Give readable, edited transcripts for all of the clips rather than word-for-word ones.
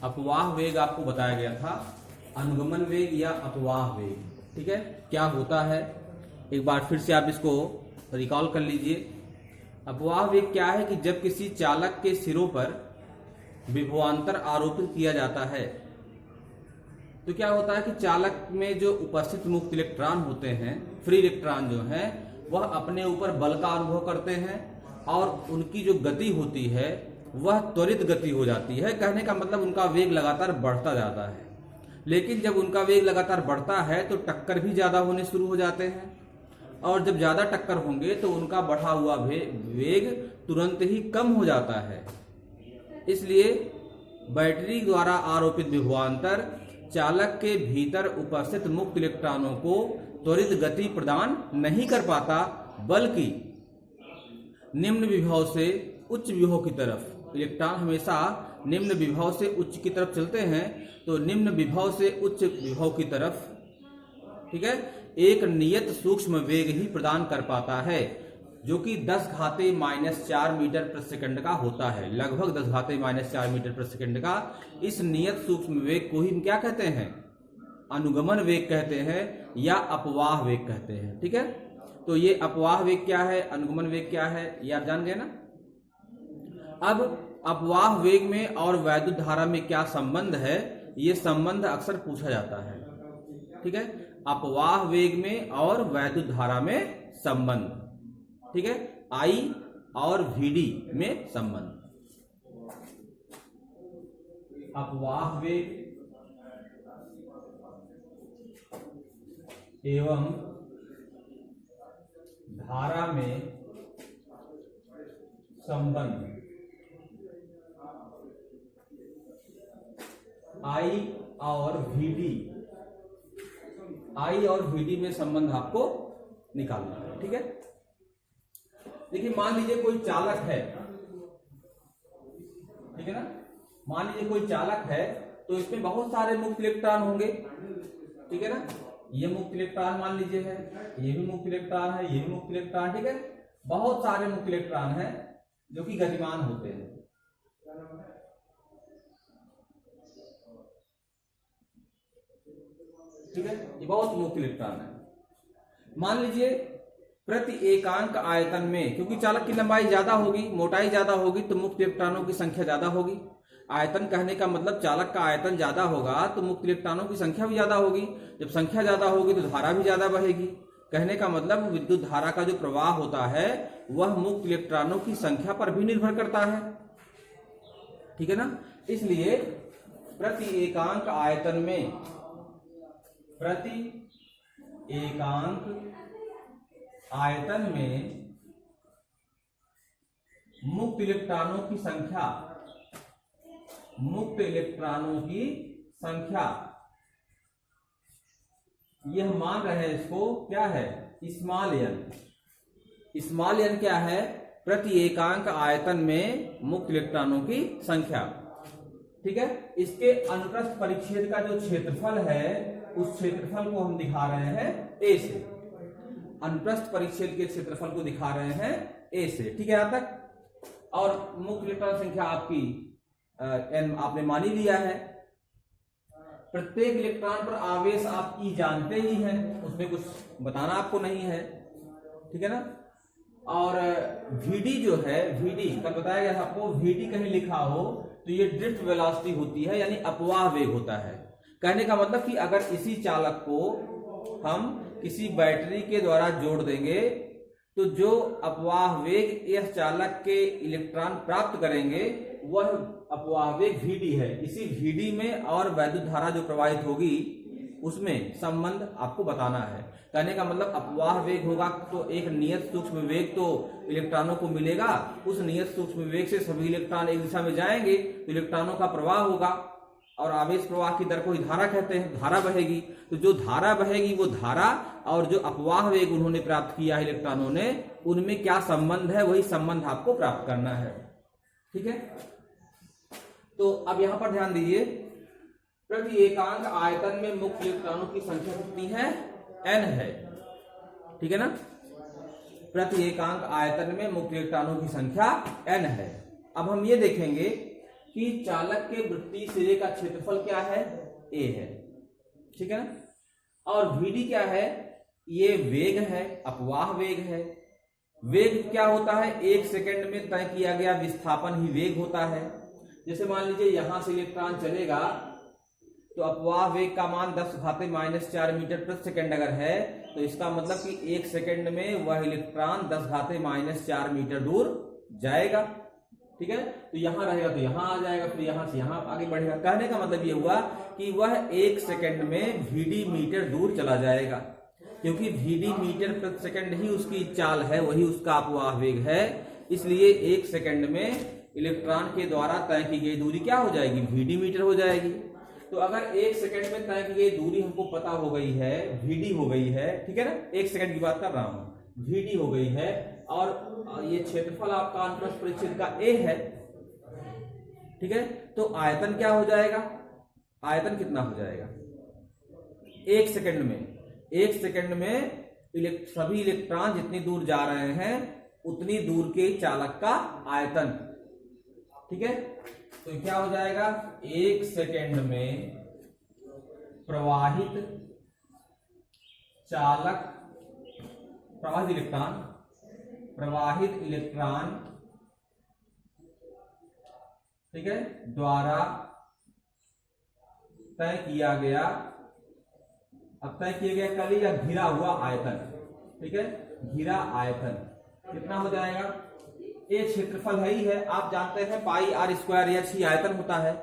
अपवाह वेग आपको बताया गया था, अनुगमन वेग या अपवाह वेग। ठीक है, क्या होता है एक बार फिर से आप इसको रिकॉल कर लीजिए। अपवाह वेग क्या है कि जब किसी चालक के सिरों पर विभवांतर आरोपित किया जाता है तो क्या होता है कि चालक में जो उपस्थित मुक्त इलेक्ट्रॉन होते हैं, फ्री इलेक्ट्रॉन जो हैं, वह अपने ऊपर बल का अनुभव करते हैं और उनकी जो गति होती है वह त्वरित गति हो जाती है। कहने का मतलब उनका वेग लगातार बढ़ता जाता है। लेकिन जब उनका वेग लगातार बढ़ता है तो टक्कर भी ज्यादा होने शुरू हो जाते हैं, और जब ज्यादा टक्कर होंगे तो उनका बढ़ा हुआ वेग तुरंत ही कम हो जाता है। इसलिए बैटरी द्वारा आरोपित विभवांतर चालक के भीतर उपस्थित मुक्त इलेक्ट्रॉनों को त्वरित गति प्रदान नहीं कर पाता, बल्कि निम्न विभव से उच्च विभव की तरफ, इलेक्ट्रॉन हमेशा निम्न विभव से उच्च की तरफ चलते हैं, तो निम्न विभव से उच्च विभव की तरफ, ठीक है, एक नियत सूक्ष्म वेग ही प्रदान कर पाता है, जो कि 10⁻⁻⁴ मीटर प्रति सेकंड का होता है। लगभग 10⁻⁻⁴ मीटर प्रति सेकंड का इस नियत सूक्ष्म वेग को ही हम क्या कहते हैं? अनुगमन वेग कहते हैं या अपवाह वेग कहते हैं। ठीक है, तो ये अपवाह वेग क्या है, अनुगमन वेग क्या है, ये आप जान गए ना। अब अपवाह वेग में और वैद्युत धारा में क्या संबंध है, ये संबंध अक्सर पूछा जाता है। ठीक है, अपवाह वेग में और वैद्युत धारा में संबंध, ठीक है, I और VD में संबंध। अपवाह वेग एवं धारा में संबंध, I और VD में संबंध आपको निकालना है। ठीक है, देखिए मान लीजिए कोई चालक है, ठीक है ना, मान लीजिए कोई चालक है, तो इसमें बहुत सारे मुक्त इलेक्ट्रॉन होंगे। ठीक है ना, ये मुक्त इलेक्ट्रॉन मान लीजिए है, ये भी मुक्त इलेक्ट्रॉन है, ये भी मुक्त इलेक्ट्रॉन। ठीक है, बहुत सारे मुक्त इलेक्ट्रॉन हैं जो कि गतिमान होते हैं। ठीक है, ये बहुत मुक्त इलेक्ट्रॉन है। मान लीजिए प्रति एकांक आयतन में, क्योंकि चालक की लंबाई ज्यादा होगी, मोटाई ज्यादा होगी, तो मुक्त इलेक्ट्रॉनों की संख्या ज्यादा होगी। आयतन कहने का मतलब चालक का आयतन ज्यादा होगा तो मुक्त इलेक्ट्रॉनों की संख्या भी ज्यादा होगी। जब संख्या ज्यादा होगी तो धारा भी ज्यादा बहेगी। कहने का मतलब विद्युत धारा का जो प्रवाह होता है वह मुक्त इलेक्ट्रॉनों की संख्या पर भी निर्भर करता है। ठीक है ना, इसलिए प्रति एकांक आयतन में, प्रति एकांक आयतन में मुक्त इलेक्ट्रॉनों की संख्या, मुक्त इलेक्ट्रॉनों की संख्या, यह मान रहे हैं इसको क्या है, स्मॉल एन। स्मॉल एन क्या है, प्रति एकांक आयतन में मुक्त इलेक्ट्रॉनों की संख्या। ठीक है, इसके अनुप्रस्थ परिच्छेद का जो क्षेत्रफल है उस क्षेत्रफल को हम दिखा रहे हैं ए से, अनुप्रस्थ परिच्छेद के क्षेत्रफल को दिखा रहे हैं ए से। ठीक है, यहां तक। और मुक्त इलेक्ट्रॉन संख्या आपकी एन आपने मान ही लिया है। प्रत्येक इलेक्ट्रॉन पर आवेश आप ई जानते ही हैं, उसमें कुछ बताना आपको नहीं है। ठीक है ना, और VD जो है, VD कल बताया गया था आपको, VD कहीं लिखा हो तो ये ड्रिफ्ट वेलोसिटी होती है, यानी अपवाह वेग होता है। कहने का मतलब कि अगर इसी चालक को हम किसी बैटरी के द्वारा जोड़ देंगे तो जो अपवाह वेग यह चालक के इलेक्ट्रॉन प्राप्त करेंगे वह अपवाह वेग VD है। इसी VD में और वैद्युत धारा जो प्रवाहित होगी उसमें संबंध आपको बताना है। कहने का मतलब अपवाह वेग होगा तो एक नियत सूक्ष्म वेग तो इलेक्ट्रॉनों को मिलेगा, उस नियत सूक्ष्म वेग से सभी इलेक्ट्रॉन एक दिशा में जाएंगे तो इलेक्ट्रॉनों का प्रवाह होगा, और आवेश प्रवाह की दर को ही धारा कहते हैं, धारा बहेगी। तो जो धारा बहेगी वो धारा और जो अपवाह वेग उन्होंने प्राप्त किया है इलेक्ट्रॉनों ने, उनमें क्या संबंध है, वही संबंध आपको प्राप्त करना है। ठीक है, तो अब यहां पर ध्यान दीजिए, प्रति एकांक आयतन में मुक्त इलेक्ट्रॉनों की संख्या कितनी है, n है। ठीक है ना, प्रति एकांक आयतन में मुक्त इलेक्ट्रॉनों की संख्या n है। अब हम ये देखेंगे कि चालक के वृत्तीय सिरे का क्षेत्रफल क्या है, a है, ठीक है ना। और vd क्या है, ये वेग है, अपवाह वेग है। वेग क्या होता है, 1 सेकंड में तय किया गया विस्थापन ही वेग होता है। जैसे मान लीजिए यहां से इलेक्ट्रॉन चलेगा तो अपवाह वेग का मान 10⁻⁻4 मीटर प्रति सेकंड अगर है तो इसका मतलब कि 1 सेकंड में वह इलेक्ट्रॉन 10⁻⁻4 मीटर दूर जाएगा, ठीक है। तो यहां रहेगा तो यहां आ जाएगा, फिर यहां से यहां आगे बढ़ेगा। कहने का मतलब ये हुआ कि वह 1 सेकंड में vd मीटर दूर चला जाएगा, क्योंकि vd मीटर प्रति सेकंड ही उसकी चाल है, वही उसका अपवाह वेग है। इसलिए 1 सेकंड में इलेक्ट्रॉन के द्वारा तय की गई दूरी क्या हो जाएगी, vd मीटर हो जाएगी। तो अगर 1 सेकंड में तय की गई दूरी हमको पता हो गई है, vd हो गई है, ठीक है ना, 1 सेकंड की बात कर रहा हूं, vd हो गई है, और ये क्षेत्रफल आपका अनुप्रस्थ परिच्छेद का a है, ठीक है। तो आयतन क्या हो जाएगा, आयतन कितना हो जाएगा 1 सेकंड में, 1 सेकंड में सभी इलेक्ट्रॉन जितनी दूर जा रहे हैं उतनी दूर के चालक का आयतन, ठीक है। तो क्या हो जाएगा, 1 सेकंड में प्रवाहित चालक, प्रवाहित इलेक्ट्रॉन, ठीक है, द्वारा तय किया गया, अब तय किया गया कल या घिरा हुआ आयतन, ठीक है, घिरा आयतन कितना हो जाएगा, ये क्षेत्रफल है ही है, आप जानते हैं पाई आर स्क्वायर h ही आयतन होता है।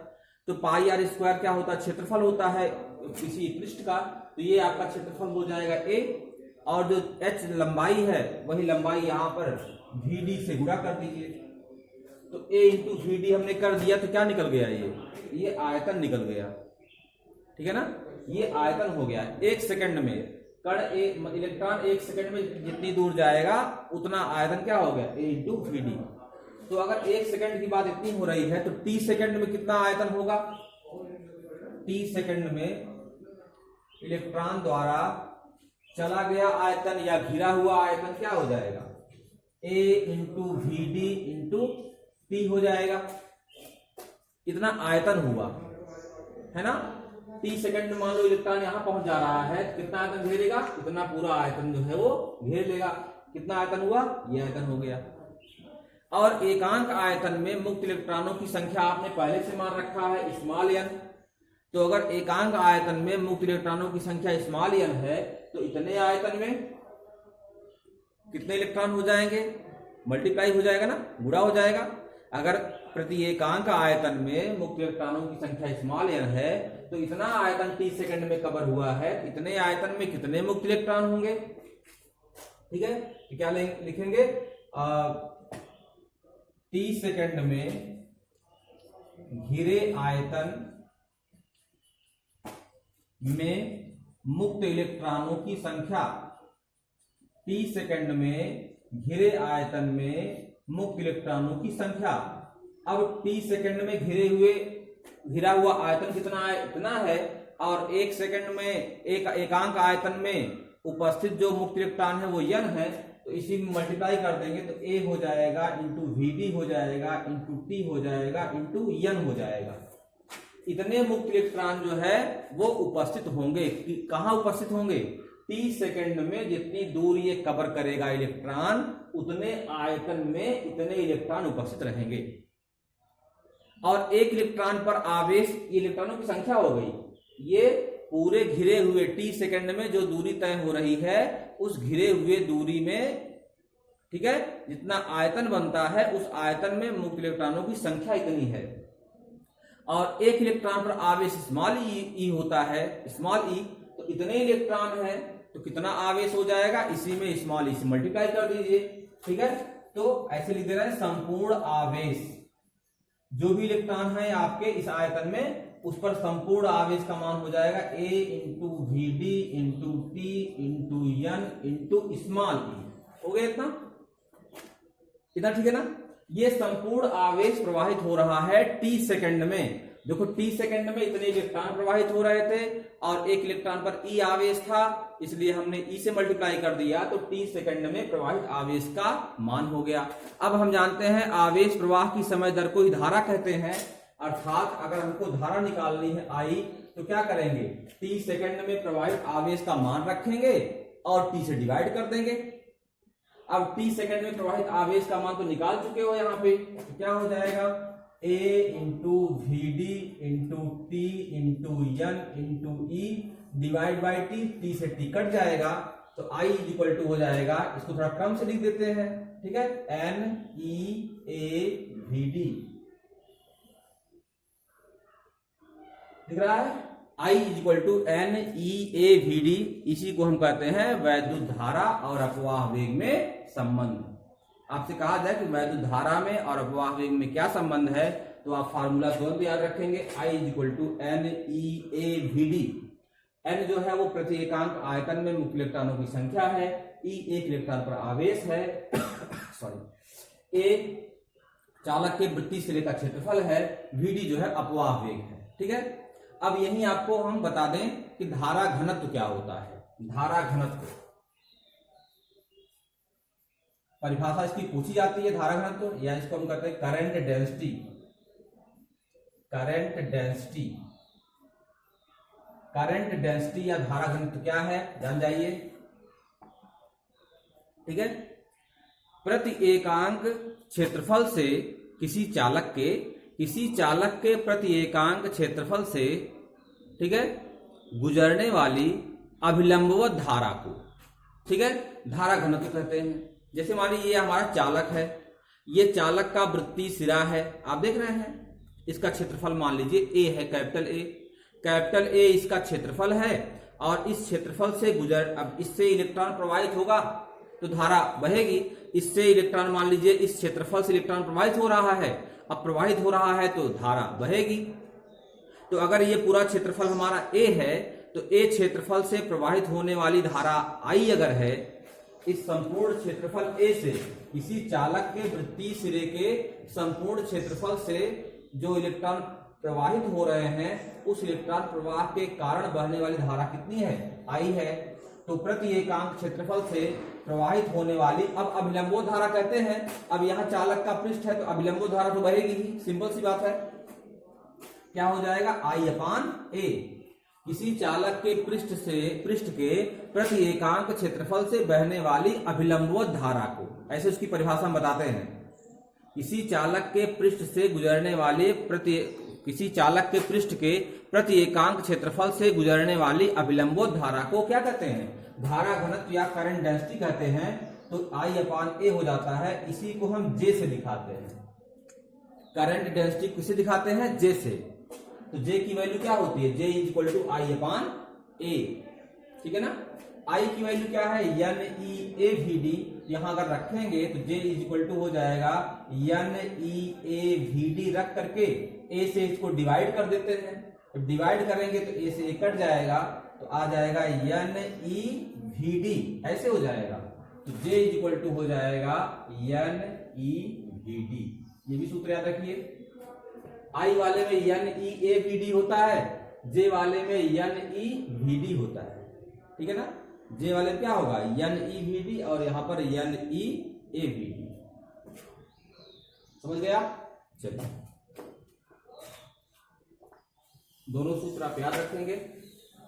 तो पाई आर स्क्वायर क्या होता है, क्षेत्रफल होता है किसी पृष्ठ का। तो ये आपका क्षेत्रफल हो जाएगा a, और जो h लंबाई है वही लंबाई यहां पर vd से गुणा कर दीजिए। तो a इंटू vd हमने कर दिया तो क्या निकल गया, ये आयतन निकल गया, ठीक है ना, ये आयतन हो गया। 1 सेकंड में कण इलेक्ट्रॉन 1 सेकंड में जितनी दूर जाएगा उतना आयतन क्या हो गया, a इंटू vd। तो अगर 1 सेकंड की बात इतनी हो रही है तो t सेकंड में कितना आयतन होगा, t सेकंड में इलेक्ट्रॉन द्वारा चला गया आयतन या घिरा हुआ आयतन क्या हो जाएगा, a into vd into t हो जाएगा। इतना आयतन हुआ है ना। 30 सेकंड में मान लो इलेक्ट्रॉन यहां पहुंच जा रहा है, कितना आयतन घेरेगा, इतना पूरा आयतन जो है वो घेर लेगा। कितना आयतन हुआ, ये आयतन हो गया। और एकांक आयतन में मुक्त इलेक्ट्रॉनों की संख्या आपने पहले से मान रखा है स्मॉल n। तो अगर एकांक आयतन में मुक्त इलेक्ट्रॉनों की संख्या स्मॉल n है तो इतने आयतन में कितने इलेक्ट्रॉन हो जाएंगे, मल्टीप्लाई हो जाएगा ना, गुणा हो जाएगा। अगर प्रति एकांक आयतन में मुक्त इलेक्ट्रॉनों की संख्या स्मॉल n है तो इतना आयतन t सेकंड में कवर हुआ है, इतने आयतन में कितने मुक्त इलेक्ट्रॉन होंगे, ठीक है। तो क्या लिखेंगे, t सेकंड में घिरे आयतन में मुक्त इलेक्ट्रॉनों की संख्या, t सेकंड में घिरे आयतन में मुक्त इलेक्ट्रॉनों की संख्या। अब t सेकंड में घिरा हुआ आयतन कितना है, इतना है, और 1 सेकंड में एक एकांक आयतन में उपस्थित जो मुक्त इलेक्ट्रॉन है वो n है। तो इसी में मल्टीप्लाई कर देंगे तो a हो जाएगा इंटू vd हो जाएगा इंटू t हो जाएगा इंटू n हो जाएगा। इतने मुक्त इलेक्ट्रॉन जो है वो उपस्थित होंगे। कहाँ उपस्थित होंगे, t सेकंड में जितनी दूर ये कवर करेगा इलेक्ट्रॉन उतने आयतन में इतने इलेक्ट्रॉन उपस्थित रहेंगे। और एक इलेक्ट्रॉन पर आवेश, इलेक्ट्रॉनों की संख्या हो गई, ये पूरे घिरे हुए t सेकंड में जो दूरी तय हो रही है उस घिरे हुए दूरी में, ठीक है, जितना आयतन बनता है उस आयतन में मुक्त इलेक्ट्रॉनों की संख्या इतनी है। और एक इलेक्ट्रॉन पर आवेश स्मॉल ई होता है, स्मॉल ई, तो इतने इलेक्ट्रॉन है तो कितना आवेश हो जाएगा, इसी में स्मॉल ई से मल्टीप्लाई कर दीजिए, ठीक है। तो ऐसे लिख दे रहे हैं संपूर्ण आवेश, जो भी इलेक्ट्रॉन है आपके इस आयतन में उस पर संपूर्ण आवेश का मान हो जाएगा a into vd into t into n into small e. हो गया इतना, ठीक है ना। ये संपूर्ण आवेश प्रवाहित हो रहा है t सेकंड में। देखो t सेकंड में इतने इलेक्ट्रॉन प्रवाहित हो रहे थे और एक इलेक्ट्रॉन पर e आवेश था, इसलिए हमने e से मल्टीप्लाई कर दिया तो t सेकंड में प्रवाहित आवेश का मान हो गया। अब हम जानते हैं आवेश प्रवाह की समय दर को ही धारा कहते हैं। अर्थात अगर हमको धारा निकालनी है I, तो क्या करेंगे, t सेकंड में प्रवाहित आवेश का मान रखेंगे और t से डिवाइड कर देंगे। अब t सेकंड में प्रवाहित आवेश का मान तो निकाल चुके हो यहाँ पे, तो क्या हो जाएगा, a into VD into T into N into E divide by t से t कट जाएगा, तो I इक्वल टू हो जाएगा, इसको थोड़ा कम से लिख देते हैं, ठीक है, NEAVD दिख रहा है, I इक्वल टू NEAVD, इसी को हम कहते हैं वैद्युत धारा और अपवाह वेग में संबंध। आपसे कहा जाए कि वैद्युत धारा में और अपवाह वेग में क्या संबंध है, तो आप फार्मूला तुरंत याद रखेंगे, I equal to NEAVD। N जो है वो प्रति एकांक आयतन में मुक्त इलेक्ट्रॉनों की संख्या है, E एक इलेक्ट्रॉन पर आवेश है सॉरी, A चालक के वृत्तीय सिरे का क्षेत्रफल है, VD जो है अपवाह वेग है, ठीक है। अब यही आपको हम बता दें कि धारा घनत्व क्या होता है। धारा घनत्व परिभाषा इसकी पूछी जाती है, धारा घनत्व, या इसको हम कहते हैं current density. Current density, current density या धारा घनत्व क्या है, जान जाइए, ठीक है। प्रति एकांक क्षेत्रफल से किसी चालक के प्रति एकांक क्षेत्रफल से, ठीक है, गुजरने वाली अभिलंबवत धारा को, ठीक है, धारा घनत्व कहते हैं। जैसे मान लीजिए ये हमारा चालक है, ये चालक का वृत्तीय सिरा है, आप देख रहे हैं, इसका क्षेत्रफल मान लीजिए A है, कैपिटल A इसका क्षेत्रफल है, और इस क्षेत्रफल से अब इससे इलेक्ट्रॉन प्रवाहित होगा तो धारा बहेगी, इससे इलेक्ट्रॉन मान लीजिए इस क्षेत्रफल से इलेक्ट्रॉन प्रवाहित हो रहा है, अब प्रवाहित हो रहा है तो धारा बहेगी। तो अगर ये पूरा क्षेत्रफल हमारा A है, तो A क्षेत्रफल से प्रवाहित होने वाली धारा I अगर है, इस संपूर्ण क्षेत्रफल A से किसी चालक के वृत्तीय सिरे के संपूर्ण क्षेत्रफल से जो इलेक्ट्रॉन प्रवाहित हो रहे हैं, उस इलेक्ट्रॉन प्रवाह के कारण बहने वाली धारा कितनी है, I है। तो प्रति एकांक क्षेत्रफल से प्रवाहित होने वाली, अब अभिलंबोत धारा कहते हैं, अब यहाँ चालक का पृष्ठ है तो अभिलंबोत धारा तो बहेगी ही, सिंपल सी बात है। क्या हो जाएगा, I अपान A, किसी चालक के पृष्ठ के प्रति एकांक क्षेत्रफल से बहने वाली अभिलंबवत धारा को, ऐसे उसकी परिभाषा हम बताते हैं। किसी चालक के पृष्ठ से गुजरने वाले किसी चालक के पृष्ठ के प्रति एकांक क्षेत्रफल से गुजरने वाली अभिलंबवत धारा को क्या कहते हैं, धारा घनत्व या करंट डेंसिटी कहते हैं। तो I अपान A हो जाता है, इसी को हम J से दिखाते हैं। करंट डेंसिटी किसे दिखाते हैं, J से। तो J की वैल्यू क्या होती है, J equal to I upon A, ठीक है ना। I की वैल्यू क्या है, NEAVD, यहां अगर रखेंगे तो J इक्वल टू हो जाएगा NEAVD, रख करके A से इसको डिवाइड कर देते हैं, जब डिवाइड करेंगे तो A से A कट जाएगा, तो आ जाएगा NEVD, ऐसे हो जाएगा। तो J इक्वल टू हो जाएगा NEVD, ये भी सूत्र याद रखिए। I वाले में NEAVD होता है, J वाले में NEVD होता है, ठीक है ना। J वाले में क्या होगा, NEVD, और यहां पर NEAVD, समझ गया। चलिए दोनों सूत्र आप याद रखेंगे,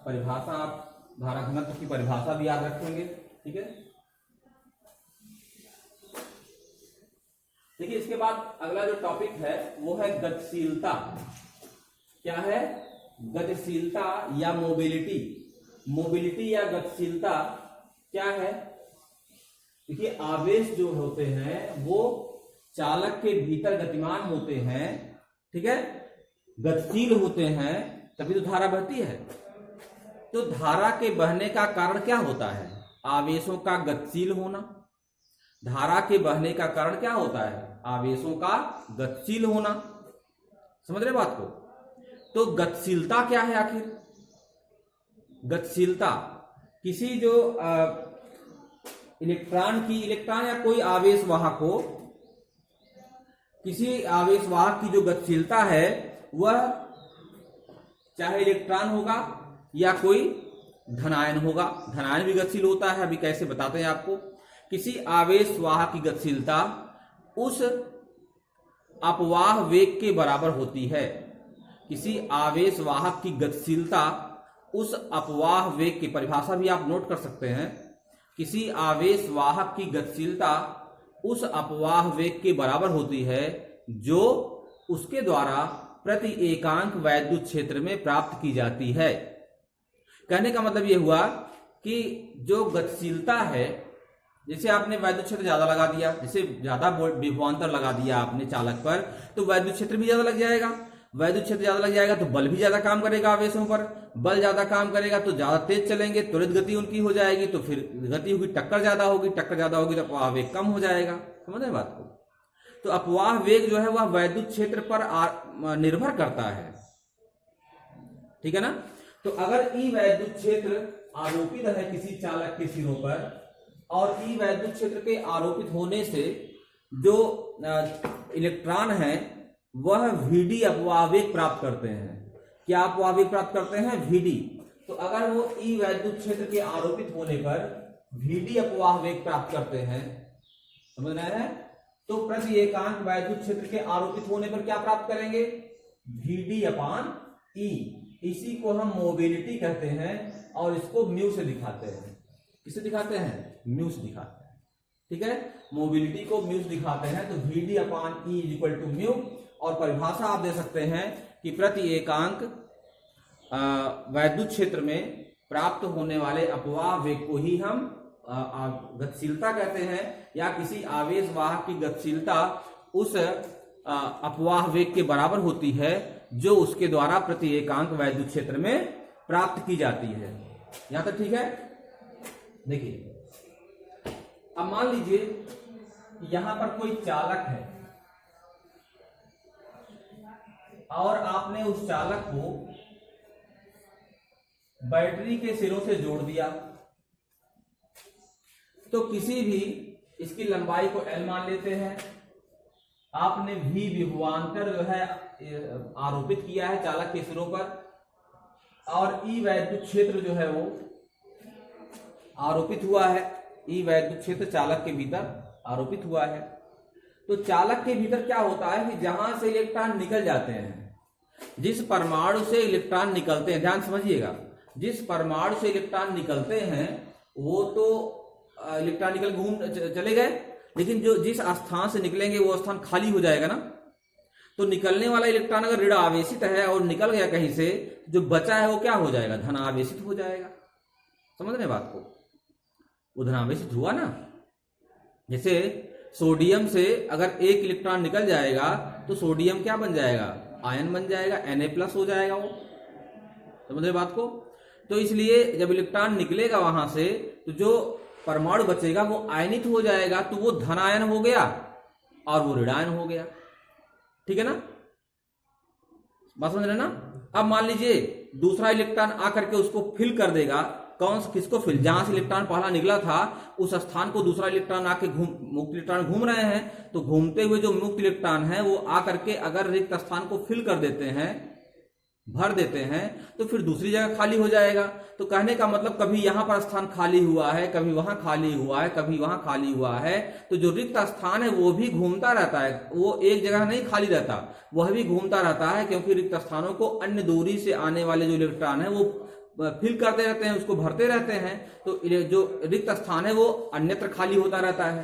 परिभाषा आप धारा घनत्व की परिभाषा भी याद रखेंगे, ठीक है। देखिए इसके बाद अगला जो टॉपिक है वो है गतिशीलता। क्या है, गतिशीलता या मोबिलिटी। मोबिलिटी या गतिशीलता क्या है, देखिए आवेश जो होते हैं वो चालक के भीतर गतिमान होते हैं, ठीक है, गतिशील होते हैं, तभी तो धारा बहती है। तो धारा के बहने का कारण क्या होता है, आवेशों का गतिशील होना। धारा के बहने का कारण क्या होता है, आवेशों का गतिशील होना। समझ रहे बात को। तो गतिशीलता क्या है आखिर, गतिशीलता किसी जो इलेक्ट्रॉन या कोई आवेश वाहक हो, किसी आवेश वाहक की जो गतिशीलता है वह चाहे इलेक्ट्रॉन होगा या कोई धनायन होगा। धनायन भी गतिशील होता है, अभी कैसे बताते हैं आपको। किसी आवेश वाहक की गतिशीलता उस अपवाह वेग के बराबर होती है। किसी आवेश वाहक की गतिशीलता उस अपवाह वेग की परिभाषा भी आप नोट कर सकते हैं। किसी आवेश वाहक की गतिशीलता उस अपवाह वेग के बराबर होती है जो उसके द्वारा प्रति एकांक वैद्युत क्षेत्र में प्राप्त की जाती है। कहने का मतलब यह हुआ कि जो गतिशीलता है, जैसे आपने वैद्युत क्षेत्र ज्यादा लगा दिया, जैसे ज्यादा विभवांतर लगा दिया आपने चालक पर, तो वैद्युत क्षेत्र भी ज्यादा लग जाएगा। वैद्युत क्षेत्र ज्यादा लग जाएगा तो बल भी ज्यादा काम करेगा आवेशों पर। बल ज्यादा काम करेगा तो ज्यादा तेज चलेंगे, त्वरित गति उनकी हो जाएगी, तो फिर गति होगी, टक्कर ज्यादा होगी, टक्कर ज्यादा होगी तो अपवाह वेग कम हो जाएगा। समझ रहे बात को? तो अपवाह वेग जो है वह वैद्युत क्षेत्र पर निर्भर करता है। ठीक है ना? तो अगर ई वैद्युत क्षेत्र आरोपित है किसी चालक के सिरों पर, और ई वैद्युत क्षेत्र के आरोपित होने से जो इलेक्ट्रॉन है वह VD अपवाह वेग प्राप्त करते हैं। क्या अपवाह वेग प्राप्त करते हैं? VD। तो अगर वो ई वैद्युत क्षेत्र के आरोपित होने पर VD अपवाह वेग प्राप्त करते हैं, समझ रहे हैं, तो प्रति एकांक वैद्युत क्षेत्र के आरोपित होने पर क्या प्राप्त करेंगे? VD upon E। इसी को हम मोबिलिटी कहते हैं और इसको म्यू से दिखाते हैं। किसे दिखाते हैं? म्यू से दिखाते हैं। ठीक है, मोबिलिटी को म्यू से दिखाते हैं। तो VD upon E is equal to mu, और परिभाषा आप दे सकते हैं कि प्रति एकांक वैद्युत क्षेत्र में प्राप्त होने वाले अपवाह वेग को ही हम गतिशीलता कहते हैं, या किसी आवेश वाहक की गतिशीलता उस अपवाह वेग के बराबर होती है जो उसके द्वारा प्रति एकांक वैद्युत क्षेत्र में प्राप्त की जाती है। यहां तक ठीक है? देखिए, अब मान लीजिए यहां पर कोई चालक है और आपने उस चालक को बैटरी के सिरों से जोड़ दिया, तो किसी भी इसकी लंबाई को L मान लेते हैं। आपने V विभवांतर जो है आरोपित किया है चालक के सिरों पर, और ई वैद्युत क्षेत्र जो है वो आरोपित हुआ है। ई वैद्युत क्षेत्र चालक के भीतर आरोपित हुआ है। तो चालक के भीतर क्या होता है कि जहां से इलेक्ट्रॉन निकल जाते हैं, जिस परमाणु से इलेक्ट्रॉन निकलते हैं, ध्यान समझिएगा, जिस परमाणु से इलेक्ट्रॉन निकलते हैं वो तो इलेक्ट्रॉन निकल घूम चले गए, लेकिन जो जिस स्थान से निकलेंगे वो स्थान खाली हो जाएगा ना। तो निकलने वाला इलेक्ट्रॉन अगर ऋण आवेशित है और निकल गया कहीं से, जो बचा है वो क्या हो जाएगा? धन आवेशित हो जाएगा। समझ रहे बात को? वो धन आवेशित हुआ ना। जैसे सोडियम से अगर एक इलेक्ट्रॉन निकल जाएगा तो सोडियम क्या बन जाएगा? आयन बन जाएगा, Na+ हो जाएगा वो। समझ रहे बात को? तो इसलिए जब इलेक्ट्रॉन निकलेगा वहां से तो जो परमाणु बचेगा वो आयनित हो जाएगा, तो वो धनायन हो गया और वो ऋणायन हो गया। ठीक है ना? बात समझ रहे ना? अब मान लीजिए दूसरा इलेक्ट्रॉन आकर के उसको फिल कर देगा। किसको फिल? जहां से इलेक्ट्रॉन पहला निकला था उस स्थान को दूसरा इलेक्ट्रॉन आके मुक्त इलेक्ट्रॉन घूम रहे हैं, तो घूमते हुए जो मुक्त इलेक्ट्रॉन है वो आकर के अगर रिक्त स्थान को फिल कर देते हैं, भर देते हैं, तो फिर दूसरी जगह खाली हो जाएगा। तो कहने का मतलब कभी यहां पर स्थान खाली हुआ है, कभी वहां खाली हुआ है, कभी वहां खाली हुआ है, तो जो रिक्त स्थान है वो भी घूमता रहता है, वो एक जगह नहीं खाली रहता, वह भी घूमता रहता है, क्योंकि रिक्त स्थानों को अन्य दूरी से आने वाले जो इलेक्ट्रॉन है वो फिल करते रहते हैं, उसको भरते रहते हैं। तो जो रिक्त स्थान है वो अन्यत्र खाली होता रहता है।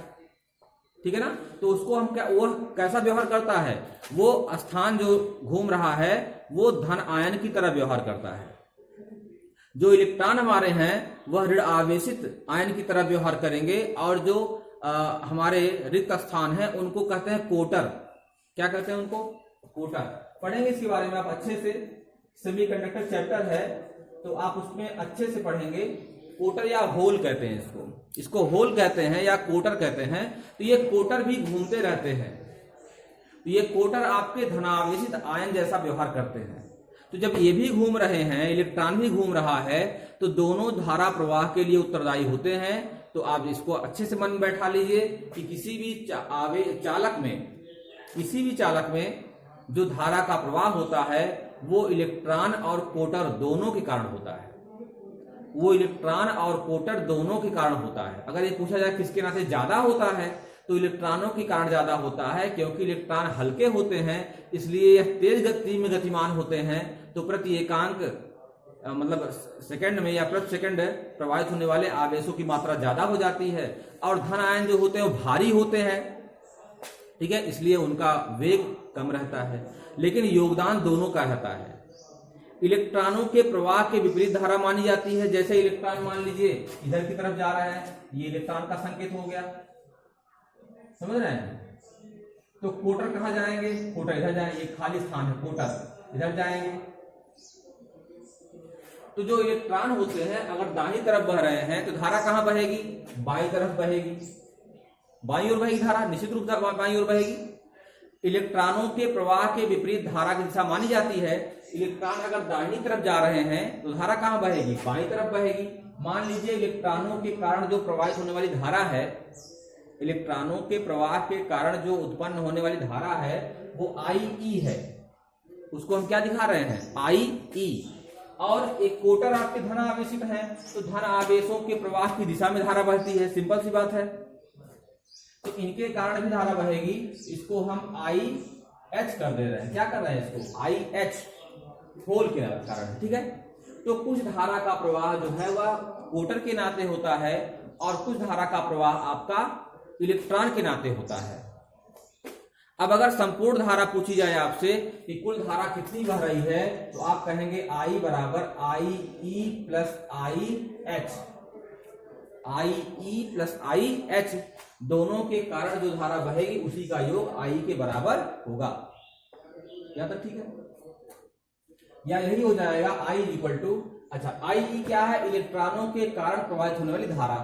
ठीक है ना? तो उसको हम क्या, वो कैसा व्यवहार करता है? वो स्थान जो घूम रहा है वो धन आयन की तरह व्यवहार करता है। जो इलेक्ट्रॉन हमारे हैं वह ऋण आवेशित आयन की तरह व्यवहार करेंगे, और जो हमारे रिक्त स्थान है उनको कहते हैं कोटर। क्या कहते हैं उनको? कोटर। पढ़ेंगे इसके बारे में आप अच्छे से। सेमीकंडक्टर चैप्टर है तो आप उसमें अच्छे से पढ़ेंगे। कोटर या होल कहते हैं इसको होल कहते हैं या कोटर कहते हैं। तो ये कोटर भी घूमते रहते हैं। तो ये कोटर आपके धनावेशित आयन जैसा व्यवहार करते हैं। तो जब ये भी घूम रहे हैं, इलेक्ट्रॉन भी घूम रहा है, तो दोनों धारा प्रवाह के लिए उत्तरदायी होते हैं। तो आप इसको अच्छे से मन में बैठा लीजिए कि किसी भी चालक में जो धारा का प्रवाह होता है वो इलेक्ट्रॉन और कोटर दोनों के कारण होता है। वो इलेक्ट्रॉन और कोटर दोनों के कारण होता है। अगर ये पूछा जाए किसके नाते ज्यादा होता है, तो इलेक्ट्रॉनों के कारण ज्यादा होता है, क्योंकि इलेक्ट्रॉन हल्के होते हैं इसलिए यह तेज गति में गतिमान होते हैं। तो प्रति एकांक मतलब सेकंड में या प्रति सेकंड प्रवाहित होने वाले आवेशों की मात्रा ज्यादा हो जाती है, और धन आयन जो होते हैं वो भारी होते हैं, ठीक है, इसलिए उनका वेग कम रहता है। लेकिन योगदान दोनों का रहता है। इलेक्ट्रॉनों के प्रवाह के विपरीत धारा मानी जाती है। जैसे इलेक्ट्रॉन मान लीजिए इधर की तरफ जा रहा है, ये इलेक्ट्रॉन का संकेत हो गया, समझ रहे हैं। तो कोटर कहां जाएंगे, कोटर इधर जाएंगे, एक खाली स्थान है, कोटर इधर जाएंगे। तो जो इलेक्ट्रॉन होते हैं अगर दाहिनी तरफ बह रहे हैं तो धारा कहां बहेगी, बाईं तरफ बहेगी, बाईं ओर बहेगी धारा, निश्चित रूप से बाईं ओर बहेगी। इलेक्ट्रॉनों के प्रवाह के विपरीत धारा की दिशा मानी जाती है। इलेक्ट्रॉन अगर दाहिनी तरफ जा रहे हैं तो धारा कहां बहेगी, बाईं तरफ बहेगी। मान लीजिए इलेक्ट्रॉनों के कारण जो प्रवाहित होने वाली धारा है, इलेक्ट्रॉनों के प्रवाह के कारण जो उत्पन्न होने वाली धारा है वो IE है, उसको हम क्या दिखा रहे हैं, IE। और एक कोटर आपके धन आवेशित है, तो धन आवेशों के प्रवाह की दिशा में धारा बहती है, सिंपल सी बात है। तो इनके कारण भी धारा बहेगी, इसको हम IH कर दे रहे हैं, क्या कर रहे हैं इसको, IH होल के कारण, ठीक है। तो कुछ धारा का प्रवाह जो है वह कोटर के नाते होता है और कुछ धारा का प्रवाह आपका इलेक्ट्रॉन के नाते होता है। अब अगर संपूर्ण धारा पूछी जाए आपसे कि कुल धारा कितनी बह रही है, तो आप कहेंगे I बराबर IE plus IH, IE plus IH, दोनों के कारण जो धारा बहेगी उसी का योग I के बराबर होगा। क्या तक ठीक है, या यही हो जाएगा I इक्वल टू, अच्छा IE क्या है, इलेक्ट्रॉनों के कारण प्रवाहित होने वाली धारा।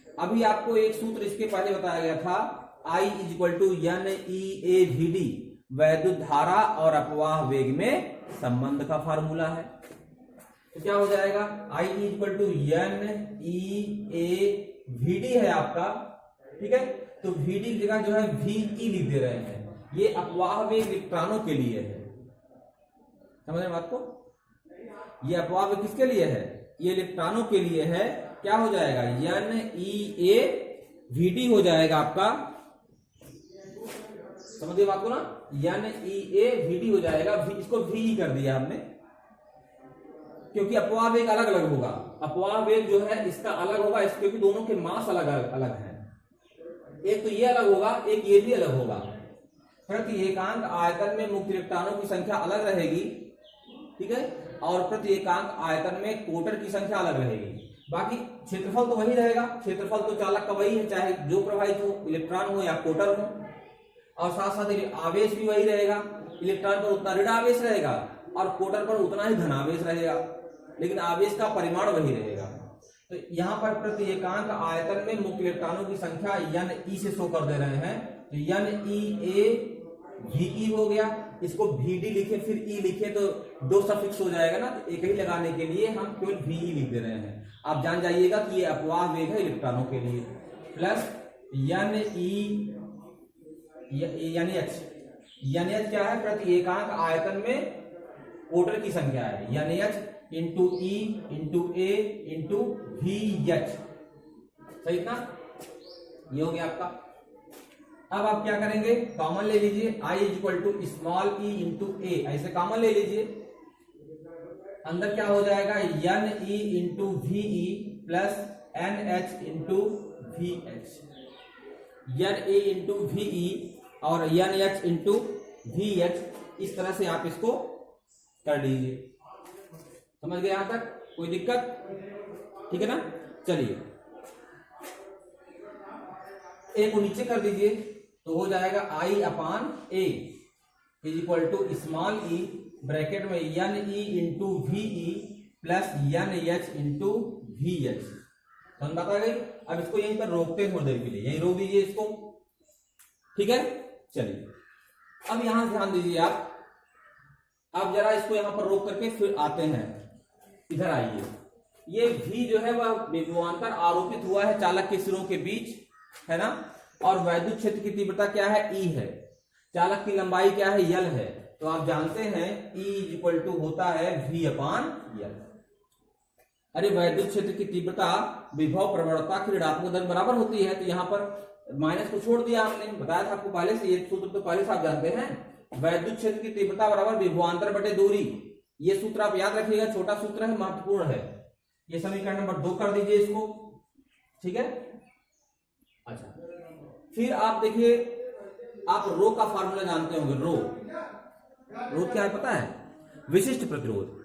अभी आपको एक सूत्र इसके पहले बताया गया था, I इक्वल टू NEAVD, वैद्युत धारा और अपवाह वेग में संबंध का फार्मूला है। तो क्या हो जाएगा, I इक्वल टू NEAVD है आपका, ठीक है। तो VD की जगह जो है VE लिख दे रहे हैं, ये अपवाह वेग इलेक्ट्रॉनों के लिए है, समझ रहे बात को। ये अपवाह वेग किसके लिए है, ये इलेक्ट्रॉनों के लिए है। क्या हो जाएगा, NEAVD हो जाएगा आपका, समझिए बात को ना, NEAVD हो जाएगा, इसको VE कर दिया हमने, क्योंकि अपवाह वेग अलग अलग होगा। अपवाह वेग जो है इसका अलग होगा, क्योंकि दोनों के मास अलग अलग हैं। एक तो ये अलग होगा, एक ये भी अलग होगा। प्रति एकांक आयतन में मुक्त इलेक्ट्रॉनों की संख्या अलग रहेगी, ठीक है, और प्रति एकांक आयतन में कोटर की संख्या अलग रहेगी। बाकी क्षेत्रफल तो वही रहेगा, क्षेत्रफल तो चालक का वही है, चाहे जो प्रवाहित हो, इलेक्ट्रॉन हो या कोटर हो। और साथ साथ आवेश भी वही रहेगा, इलेक्ट्रॉन पर उतना ऋण आवेश रहेगा और कोटर पर उतना ही धनावेश रहेगा, लेकिन आवेश का परिमाण वही रहेगा। तो यहाँ पर प्रति एकांक आयतन में मुक्त इलेक्ट्रॉनों की संख्या NE से शो कर दे रहे हैं, तो NEAVE हो गया। इसको VD लिखे फिर E लिखे तो दो सफिक्स हो जाएगा ना, तो एक ही लगाने के लिए हम केवल VE लिख दे रहे हैं। आप जान जाइएगा कि ये अपवाह वेग है इलेक्ट्रॉनों के लिए, प्लस NEH क्या है, प्रति एकांक आयतन में कोटर की संख्या है, NEH into E into A into VH, सही ना, ये हो गया आपका। अब आप क्या करेंगे, कॉमन ले लीजिए, I equal to small e into A, ऐसे कॉमन ले लीजिए। अंदर क्या हो जाएगा, NE into VE plus NH into VH, NE into VE और NH इंटू VH, इस तरह से आप इसको कर लीजिए। समझ गए यहां तक, कोई दिक्कत, ठीक है ना। चलिए ए को नीचे कर दीजिए, तो हो जाएगा I upon A is equal to small e bracket में NE into VE plus NH into VH। समझ बात आ गई। अब इसको यहीं पर रोकते हैं थोड़ी देर के लिए, यहीं रोक दीजिए इसको, ठीक है। चलिए अब यहां ध्यान दीजिए आप, अब जरा इसको यहां पर रोक करके फिर आते हैं, इधर आइए। ये V जो है वह विभवांतर आरोपित हुआ है चालक के सिरों के बीच, है ना, और वैद्युत क्षेत्र की तीव्रता क्या है, E है। चालक की लंबाई क्या है, L है। तो आप जानते हैं E इक्वल टू होता है V अपान L। अरे वैद्युत क्षेत्र की तीव्रता विभव प्रवणता की ऋणात्मक दर बराबर होती है, तो यहाँ पर माइनस को छोड़ दिया हमने, बताया था आपको पहले से, ये सूत्र तो पहले से आप जानते हैं, वैद्युत क्षेत्र की तीव्रता बराबर विभवांतर बटे दूरी। ये सूत्र आप याद रखिएगा, छोटा सूत्र है, महत्वपूर्ण है। ये समीकरण नंबर 2 कर दीजिए इसको, ठीक है। अच्छा, फिर आप देखिए, आप रो का फार्मूला जानते होंगे, रो क्या है पता है? विशिष्ट प्रतिरोध।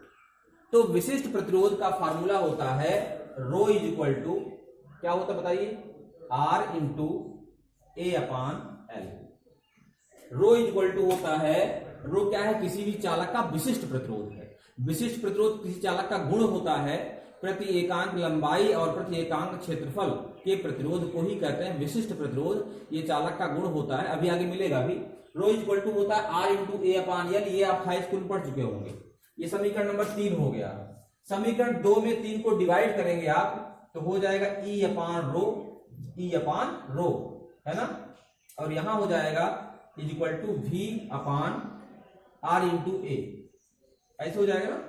तो विशिष्ट प्रतिरोध का फार्मूला होता है रो इज इक्वल टू, क्या होता है बताइए, R into A upon L. Rho is equal to होता है, रो क्या है? किसी भी चालक का विशिष्ट प्रतिरोध है। विशिष्ट प्रतिरोध किसी चालक का गुण होता है, प्रति एकांक लंबाई और प्रति एकांक क्षेत्रफल के प्रतिरोध को ही कहते हैं विशिष्ट प्रतिरोध। ये चालक का गुण होता है, अभी आगे मिलेगा भी। रो इज इक्वल टू होता है R into A upon L, ये आप हाई स्कूल पढ़ चुके होंगे। ये समीकरण नंबर 3 हो गया। समीकरण 2 में 3 को डिवाइड करेंगे आप तो हो जाएगा E अपान रो, है ना। और यहां हो जाएगा is equal to V upon R into A, ऐसे हो जाएगा ना।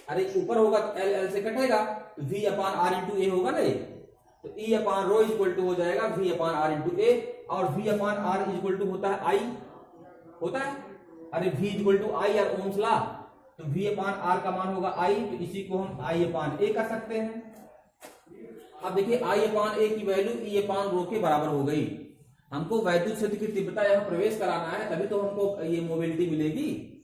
अरे ऊपर होगा तो एल से कटेगा तो V upon R into A होगा ना, तो E upon rho is equal to हो जाएगा V upon R into A, और V upon R is equal to होता है I, होता है। अरे V is equal to I और ओम्स लॉ, तो V अपान R का मान होगा I, तो इसी को हम I अपान ए कर सकते हैं। अब देखिए I अपान ए की वैल्यू E अपान रो के बराबर हो गई। हमको वैद्युत क्षेत्र की तीव्रता यहां प्रवेश कराना है, तभी तो हमको ये मोबिलिटी मिलेगी।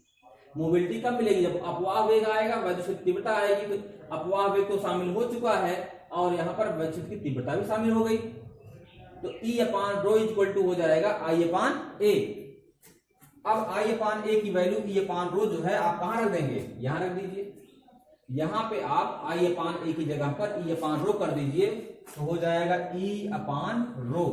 मोबिलिटी कब मिलेगी? जब अपवाह वेग आएगा, वैद्युत क्षेत्र की तीव्रता आएगी। तो अपवाह वेग तो शामिल हो चुका है और यहाँ पर वैद्युत क्षेत्र की तीव्रता भी शामिल हो गई, तो E upon rho is equal to हो जाएगा I अपान ए। अब I अपान ए की वैल्यू E अपान रो जो है आप कहां रख देंगे? यहां रख दीजिए। यहां पे आप I अपान ए की जगह पर E अपान रो कर दीजिए, तो हो जाएगा E अपान रो।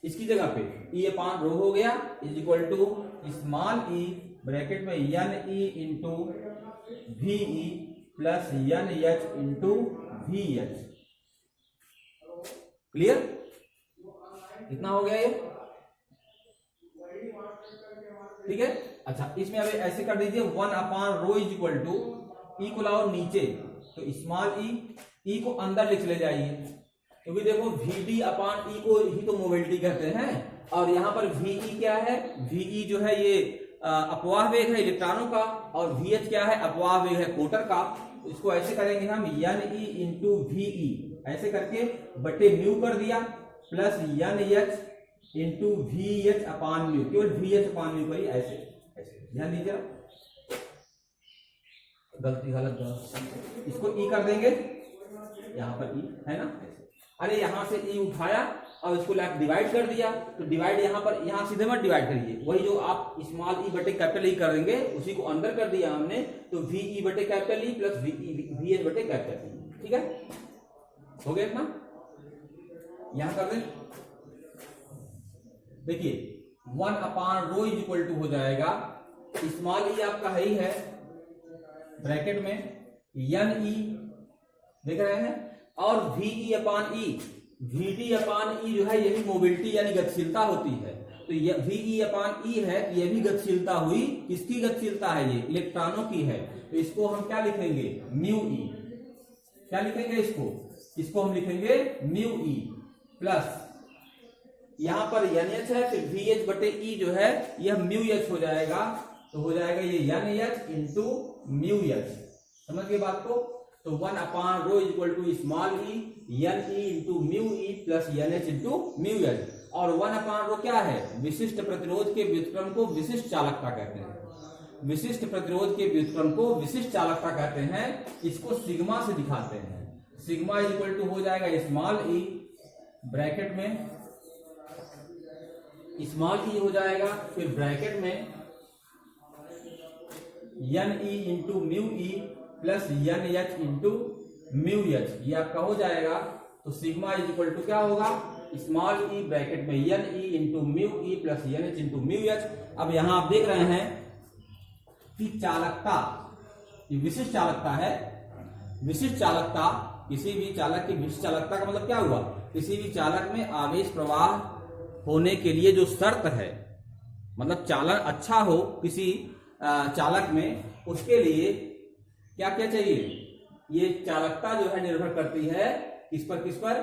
इसकी जगह पे E अपान रो हो गया is equal to small e bracket में N E into V E plus N H into V H. Clear? इतना हो गया ये, ठीक है। अच्छा, इसमें अब ऐसे कर दीजिए 1 upon rho is equal to, ई को लाओ नीचे, तो स्मॉल ई को अंदर लिख ले जाइए, क्योंकि देखो Vd अपान ई को ही तो मोबिलिटी कहते हैं, और यहाँ पर Ve क्या है? Ve जो है ये अपवाह वेग है इलेक्ट्रॉनों का, और Vh क्या है? अपवाह वेग है कोटर का। इसको ऐसे करेंगे हम एन ई इंटू वी, ऐसे करके बटे म्यू कर दिया, plus N H into V H upon mu, केवल वी एच अपान म्यू करिए, ऐसे ऐसे ध्यान दीजिए। गलत, इसको ई कर देंगे, यहाँ पर ई है ना, ऐसे। अरे यहां से ई उठाया और इसको डिवाइड कर दिया, तो डिवाइड यहाँ पर, यहाँ सीधे मत डिवाइड करिए, वही जो आप स्मॉल ई बटे कैपिटल ई कर देंगे उसी को अंदर कर दिया हमने, तो वी ई बटे capital E plus V H बटे कैपिटल ई, ठीक है। हो गया इतना, यहां कर दें। देखिए 1 upon rho is equal to हो जाएगा, स्मॉल ई आपका है ही है ब्रैकेट में एन ई, देख रहे हैं, और Ve अपान ई, Vd अपान ई जो है यही मोबिलिटी यानी गतिशीलता होती है, तो ये Ve अपान ई है, ये भी गतिशीलता हुई। किसकी गतिशीलता है? ये इलेक्ट्रॉनों की है, तो इसको हम क्या लिखेंगे? Mu E. क्या लिखेंगे इसको? इसको हम लिखेंगे म्यू ई, प्लस यहां पर NH है, फिर VH बटे ई जो है यह म्यू एच हो जाएगा, तो हो जाएगा ये NH इंटू म्यू एच। समझ गए बात को? तो 1 upon rho is equal to small e N E into mu E plus N H into mu H. और 1 अपान रो क्या है? विशिष्ट प्रतिरोध के व्युत्क्रम को विशिष्ट चालकता कहते हैं। विशिष्ट प्रतिरोध के व्युत्क्रम को विशिष्ट चालकता कहते हैं, इसको सिग्मा से दिखाते हैं। सिग्मा इज इक्वल टू हो जाएगा स्मॉल ई ब्रैकेट में, स्मॉल ई हो जाएगा, फिर ब्रैकेट में N E into mu E plus N H into mu H, ये आपका हो जाएगा। तो सिग्मा इज इक्वल टू क्या होगा? स्मॉल ई ब्रैकेट में N E into mu E plus N H into mu H. अब यहां आप देख रहे हैं कि चालकता, ये विशिष्ट चालकता है। विशिष्ट चालकता, किसी भी चालक की विशिष्ट चालकता का मतलब क्या हुआ? किसी भी चालक में आवेश प्रवाह होने के लिए जो शर्त है, मतलब चालक अच्छा हो किसी चालक में, उसके लिए क्या क्या चाहिए? ये चालकता जो है निर्भर करती है किस पर?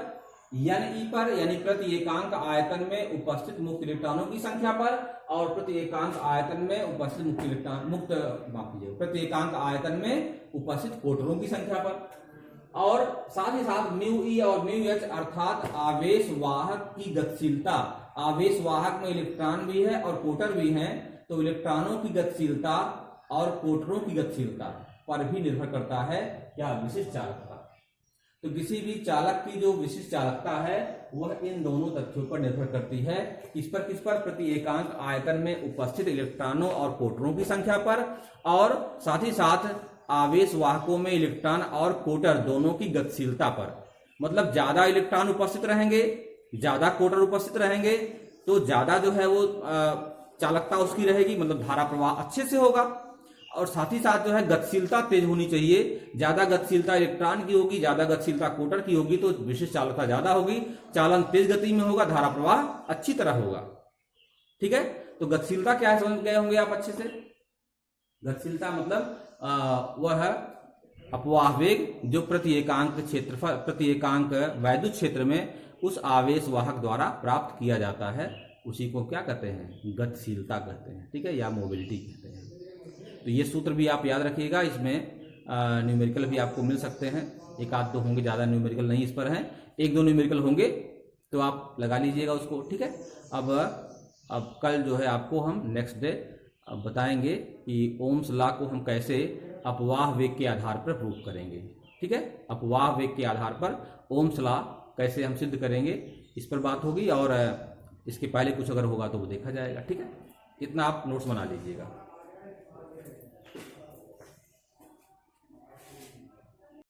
यानी ई पर, यानी प्रति एकांक आयतन में उपस्थित मुक्त इलेक्ट्रॉनों की संख्या पर, और प्रति एकांक आयतन में उपस्थित प्रति एकांक आयतन में उपस्थित कोटरों की संख्या पर, और साथ ही साथ म्यू ई और म्यू एच अर्थात आवेश वाहक की गतिशीलता। आवेश वाहक में इलेक्ट्रॉन भी है और कोटर भी हैं, तो इलेक्ट्रॉनों की गतिशीलता और कोटरों की गतिशीलता पर भी निर्भर करता है क्या, विशिष्ट चालकता। तो किसी भी चालक की जो विशिष्ट चालकता है वह इन दोनों तथ्यों पर निर्भर करती है। किस पर? प्रति एकांक आयतन में उपस्थित इलेक्ट्रॉनों और कोटरों की संख्या पर, और साथ ही साथ आवेश वाहकों में इलेक्ट्रॉन और कोटर दोनों की गतिशीलता पर। मतलब ज्यादा इलेक्ट्रॉन उपस्थित रहेंगे, ज्यादा कोटर उपस्थित रहेंगे, तो ज्यादा जो है वो चालकता उसकी रहेगी, मतलब धारा प्रवाह अच्छे से होगा। और साथ ही साथ जो है गतिशीलता तेज होनी चाहिए। ज्यादा गतिशीलता इलेक्ट्रॉन की होगी, ज्यादा गतिशीलता कोटर की होगी, तो विशिष्ट चालकता ज्यादा होगी, चालन तेज गति में होगा, धारा प्रवाह अच्छी तरह होगा। ठीक है, तो गतिशीलता क्या है समझ गए होंगे आप अच्छे से। गतिशीलता मतलब वह अपवाह वेग जो प्रति एकांक क्षेत्रफल, प्रति एकांक वैद्युत क्षेत्र में उस आवेश वाहक द्वारा प्राप्त किया जाता है, उसी को क्या कहते हैं, गतिशीलता कहते हैं। ठीक है, या मोबिलिटी कहते हैं। तो ये सूत्र भी आप याद रखिएगा। इसमें न्यूमेरिकल भी आपको मिल सकते हैं, एक आध दो होंगे, ज्यादा न्यूमेरिकल नहीं इस पर हैं, एक दो न्यूमेरिकल होंगे तो आप लगा लीजिएगा उसको। ठीक है, अब कल जो है आपको हम नेक्स्ट डे बताएंगे कि ओम्स लॉ को हम कैसे अपवाह वेग के आधार पर प्रूव करेंगे। ठीक है, अपवाह वेग के आधार पर ओम्स लॉ कैसे हम सिद्ध करेंगे, इस पर बात होगी, और इसके पहले कुछ अगर होगा तो वो देखा जाएगा। ठीक है, इतना आप नोट्स बना लीजिएगा।